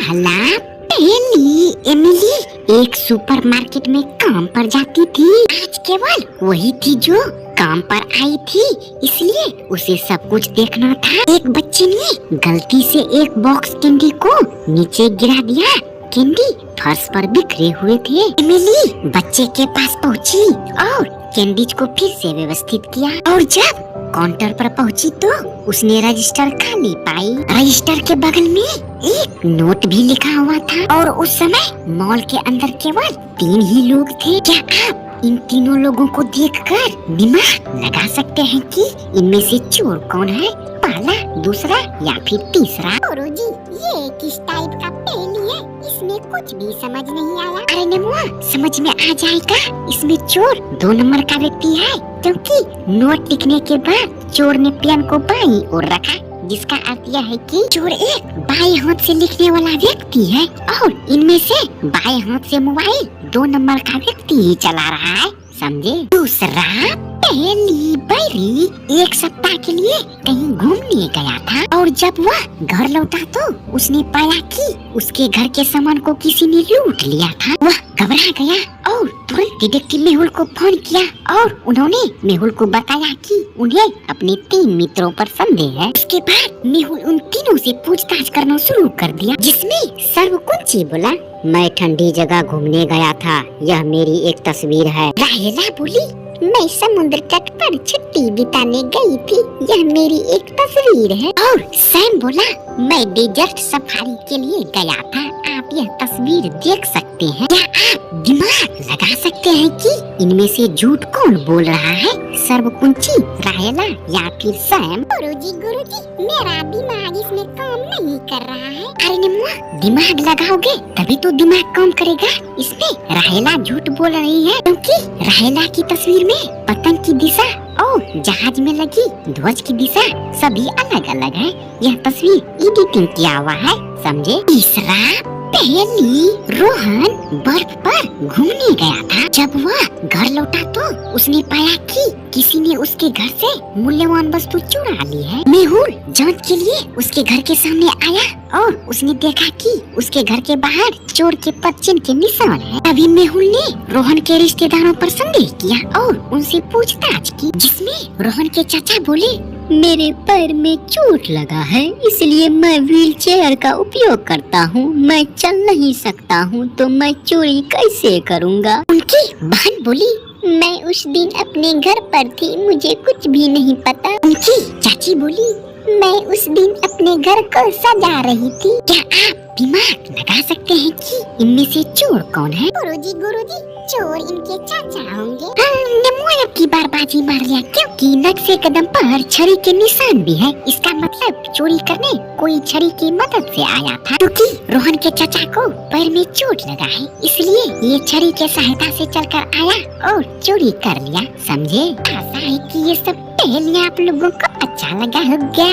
भला पहली एमिली एक सुपरमार्केट में काम पर जाती थी। आज केवल वही थी जो काम पर आई थी, इसलिए उसे सब कुछ देखना था। एक बच्चे ने गलती से एक बॉक्स कैंडी को नीचे गिरा दिया। कैंडी फर्श पर बिखरे हुए थे। एमिली बच्चे के पास पहुंची और कैंडीज को फिर से व्यवस्थित किया और जब काउंटर पर पहुंची तो उसने रजिस्टर खाली पाई। रजिस्टर के बगल में एक नोट भी लिखा हुआ था और उस समय मॉल के अंदर केवल 3 ही लोग थे। क्या आप इन तीनों लोगों को देखकर दिमाग लगा सकते हैं कि इनमें से चोर कौन है? पहला, दूसरा या फिर तीसरा? गुरुजी, ये किस टाइप का पहेली है? इसमें कुछ भी समझ नहीं आया। अरे नेमुआ, समझ में आ जाएगा। इसमें चोर 2 नंबर का व्यक्ति है, क्योंकि नोट लिखने के बाद चोर ने पेन को बाईं ओर रखा, जिसका अर्थ यह है कि चोर एक बाएं हाथ से लिखने वाला व्यक्ति है और इनमें से बाएं हाथ से मोबाइल 2 नंबर का व्यक्ति ही चला रहा है, समझे? दूसरा, पहली बैरी एक सप्ताह के लिए कहीं घूमने गया था और जब वह घर लौटा तो उसने पाया कि उसके घर के सामान को किसी ने लूट लिया था। वह घबरा गया और तुरंत डिटेक्टिव मेहुल को फोन किया और उन्होंने मेहुल को बताया कि उन्हें अपने 3 मित्रों पर संदेह है। उसके बाद मेहुल उन तीनों से पूछताछ करना शुरू कर दिया, जिसमें सर्वकुंची बोला, मैं ठंडी जगह घूमने गया था, यह मेरी एक तस्वीर है। राहेला बोली, मैं समुद्र तट पर छुट्टी बिताने गई थी, यह मेरी एक तस्वीर है। और सैम बोला, मैं डेजर्ट सफारी के लिए गया था, आप यह तस्वीर देख सकते हैं। क्या आप दिमाग लगा सकते हैं कि इनमें से झूठ कौन बोल रहा है? सर्वकुंची, राहेला या फिर सैम? गुरुजी, मेरा दिमाग इसमें काम नहीं कर रहा है। अरे नेमुआ, दिमाग लगाओगे तभी तो दिमाग काम करेगा। इसमें राहेला झूठ बोल रही है, क्योंकि राहेला की तस्वीर में पतंग की दिशा और जहाज में लगी ध्वज की दिशा सभी अलग अलग है। यह तस्वीर एडिटिंग किया हुआ है, समझे? तीसरा, पहली रोहन बर्फ पर घूमने गया था। जब वह घर लौटा तो उसने पाया कि किसी ने उसके घर से मूल्यवान वस्तु चुरा ली है। मेहुल जांच के लिए उसके घर के सामने आया और उसने देखा कि उसके घर के बाहर चोर के पदचिन्ह के निशान है। तभी मेहुल ने रोहन के रिश्तेदारों पर संदेह किया और उनसे पूछताछ की, जिसमें रोहन के चाचा बोले, मेरे पैर में चोट लगा है, इसलिए मैं व्हीलचेयर का उपयोग करता हूँ। मैं चल नहीं सकता हूँ, तो मैं चोरी कैसे करूँगा? उनकी बहन बोली, मैं उस दिन अपने घर पर थी, मुझे कुछ भी नहीं पता। उनकी चाची बोली, मैं उस दिन अपने घर को सजा रही थी। क्या आप दिमाग लगा सकते हैं कि इनमें से चोर कौन है? गुरुजी, चोर इनके चाचा होंगे। नेमुआ की बार बाजी मार लिया, क्योंकि नक्शे कदम पर छड़ी के निशान भी है। इसका मतलब चोरी करने कोई छड़ी की मदद से आया था, क्योंकि रोहन के चाचा को पैर में चोट लगा है, इसलिए ये छड़ी के सहायता से चलकर आया और चोरी कर लिया, समझे? आशा है कि ये सब पहेलियां आप लोगों को अच्छा लगा होगा।